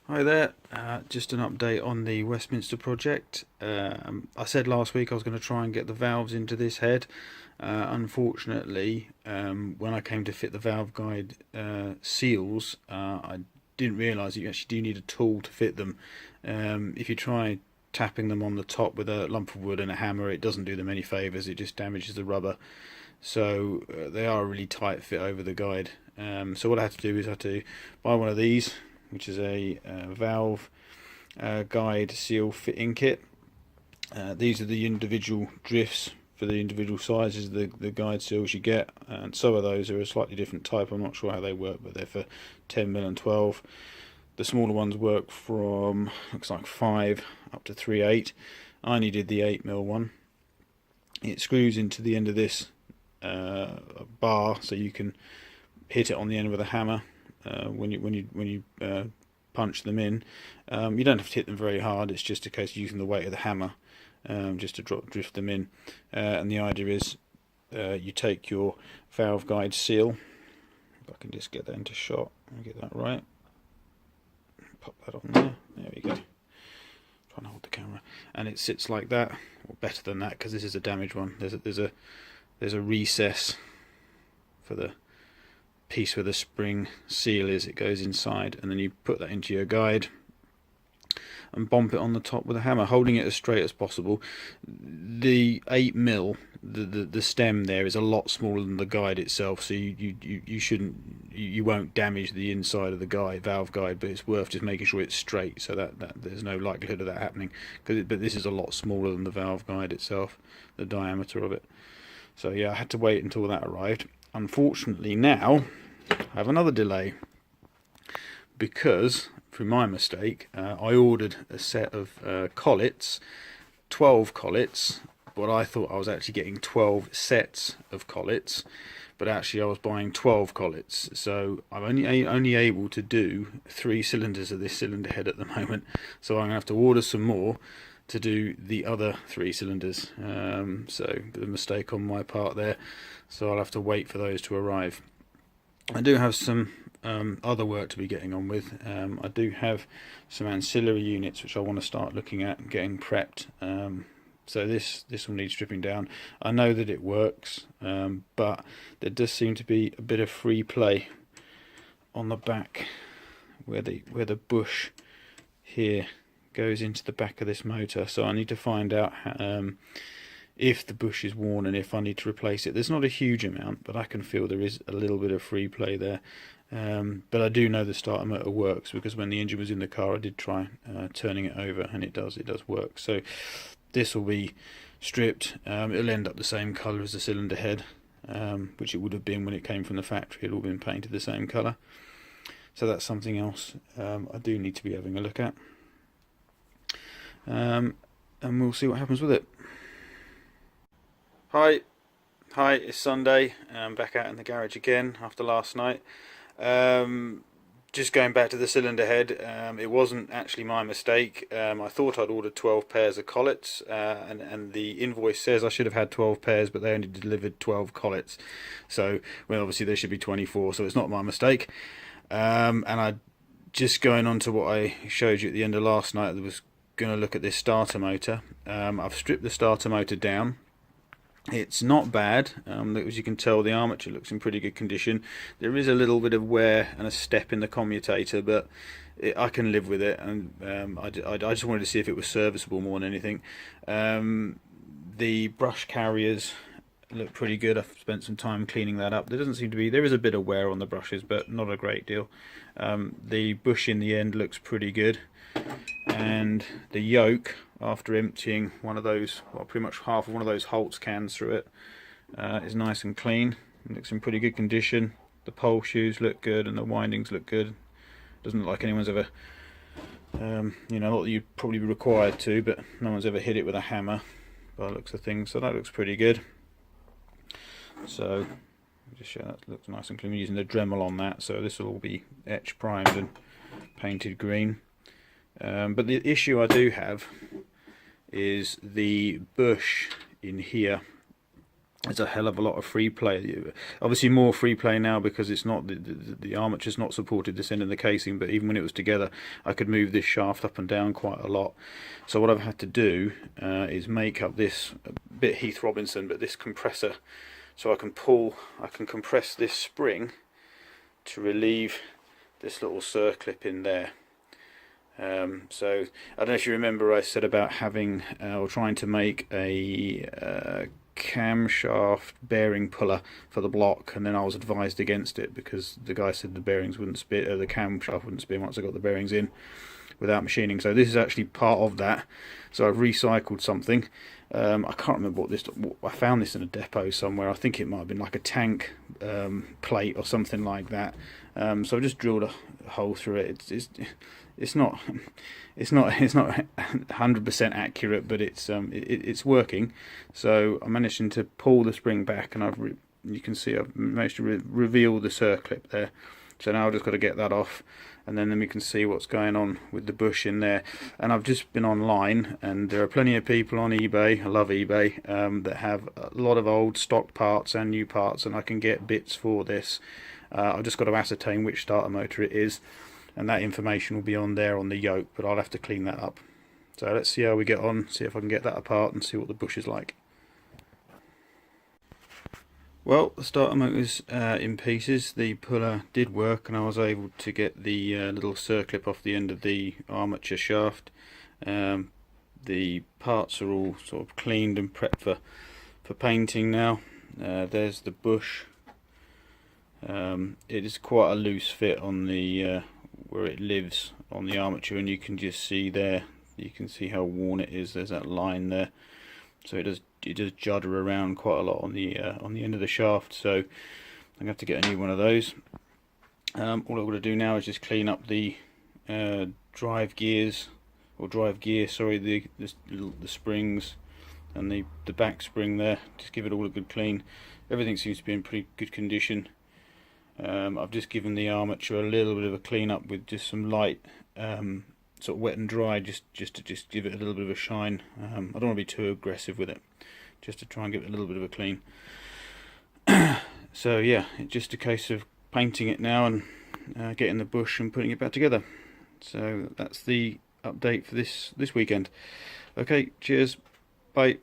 Hi there, just an update on the Westminster project. I said last week I was going to try and get the valves into this head. Unfortunately, when I came to fit the valve guide seals, I didn't realise that you actually do need a tool to fit them. If you try tapping them on the top with a lump of wood and a hammer, it doesn't do them any favours, it just damages the rubber. So they are a really tight fit over the guide. So what I had to do is I had to buy one of these, which is a valve guide seal fitting kit. These are the individual drifts for the individual sizes of the guide seals you get, and some of those are a slightly different type. I'm not sure how they work, but they're for 10mm and 12. The smaller ones work from, looks like 5 up to 3/8. I needed the 8mm one. It screws into the end of this bar, so you can hit it on the end with a hammer when you punch them in. You don't have to hit them very hard. It's just a case of using the weight of the hammer just to drift them in. And the idea is you take your valve guide seal. If I can just get that into shot and get that right. Pop that on there. There we go. Trying to hold the camera, and it sits like that, or better than that, because this is a damaged one. There's a recess for the piece where the spring seal is. It goes inside, and then you put that into your guide and bump it on the top with a hammer, holding it as straight as possible. The 8mm, the stem there is a lot smaller than the guide itself, so you won't damage the inside of the guide, valve guide, but it's worth just making sure it's straight, so that there's no likelihood of that happening. But this is a lot smaller than the valve guide itself, the diameter of it. So yeah, I had to wait until that arrived. Unfortunately now I have another delay, because through my mistake I ordered a set of collets, 12 collets, but I thought I was actually getting 12 sets of collets, but actually I was buying 12 collets. So I'm only able to do 3 cylinders of this cylinder head at the moment, so I'm going to have to order some more to do the other 3 cylinders. So the mistake on my part there, so I'll have to wait for those to arrive. I do have some other work to be getting on with. I do have some ancillary units which I want to start looking at and getting prepped. So this will need stripping down. I know that it works, but there does seem to be a bit of free play on the back where the bush here goes into the back of this motor, so I need to find out if the bush is worn and if I need to replace it. There's not a huge amount, but I can feel there is a little bit of free play there. But I do know the starter motor works, because when the engine was in the car I did try turning it over, and it does work. So this will be stripped. It'll end up the same colour as the cylinder head, which it would have been when it came from the factory. It'd all been painted the same colour. So that's something else I do need to be having a look at. And we'll see what happens with it. Hi, it's Sunday. I'm back out in the garage again after last night. Just going back to the cylinder head, it wasn't actually my mistake. I thought I'd ordered 12 pairs of collets, and the invoice says I should have had 12 pairs, but they only delivered 12 collets. So, well, obviously there should be 24, so it's not my mistake. And I, just going on to what I showed you at the end of last night, there was going to look at this starter motor. I've stripped the starter motor down. It's not bad. As you can tell, the armature looks in pretty good condition. There is a little bit of wear and a step in the commutator, but I can live with it, and I just wanted to see if it was serviceable more than anything. The brush carriers look pretty good. I've spent some time cleaning that up. There doesn't seem to be, there is a bit of wear on the brushes, but not a great deal. The bush in the end looks pretty good, and the yoke, after emptying one of those, well, pretty much half of one of those Holtz cans through it, is nice and clean. It looks in pretty good condition. The pole shoes look good, and the windings look good. Doesn't look like anyone's ever, not that you'd probably be required to, but no one's ever hit it with a hammer by the looks of things, so that looks pretty good. So just show that looks nice and clean. We're using the Dremel on that, so this will all be etch primed and painted green. But the issue I do have is the bush in here There's a hell of a lot of free play. Obviously more free play now because it's not the armature's not supported this end of the casing, but even when it was together I could move this shaft up and down quite a lot. So what I've had to do is make up this bit Heath Robinson, but this compressor, so I can compress this spring to relieve this little circlip in there. So I don't know if you remember I said about having or trying to make a camshaft bearing puller for the block, and then I was advised against it because the guy said the bearings wouldn't spin, the camshaft wouldn't spin once I got the bearings in without machining. So this is actually part of that. So I've recycled something. I can't remember what this. I found this in a depot somewhere. I think it might have been like a tank plate or something like that. So I just drilled a hole through it. It's not 100% accurate, but it's working. So I'm managing to pull the spring back, and you can see I've managed to reveal the circlip there. So now I've just got to get that off, and then we can see what's going on with the bush in there. And I've just been online, and there are plenty of people on eBay, I love eBay, that have a lot of old stock parts and new parts, and I can get bits for this. I've just got to ascertain which starter motor it is, and that information will be on there on the yoke, but I'll have to clean that up. So let's see how we get on, see if I can get that apart and see what the bush is like. Well, the starter motor's in pieces. The puller did work, and I was able to get the little circlip off the end of the armature shaft. The parts are all sort of cleaned and prepped for painting now. There's the bush. It is quite a loose fit on the where it lives on the armature, and you can just see there, you can see how worn it is. There's that line there, so it does judder around quite a lot on the end of the shaft. So I'm gonna have to get a new one of those. All I'm going to do now is just clean up the drive gear, sorry, the springs and the back spring there. Just give it all a good clean. Everything seems to be in pretty good condition. I've just given the armature a little bit of a clean up with just some light sort of wet and dry, just to give it a little bit of a shine. I don't want to be too aggressive with it, just to try and give it a little bit of a clean. So yeah, it's just a case of painting it now and getting the bush and putting it back together. So that's the update for this weekend. Okay, cheers, bye.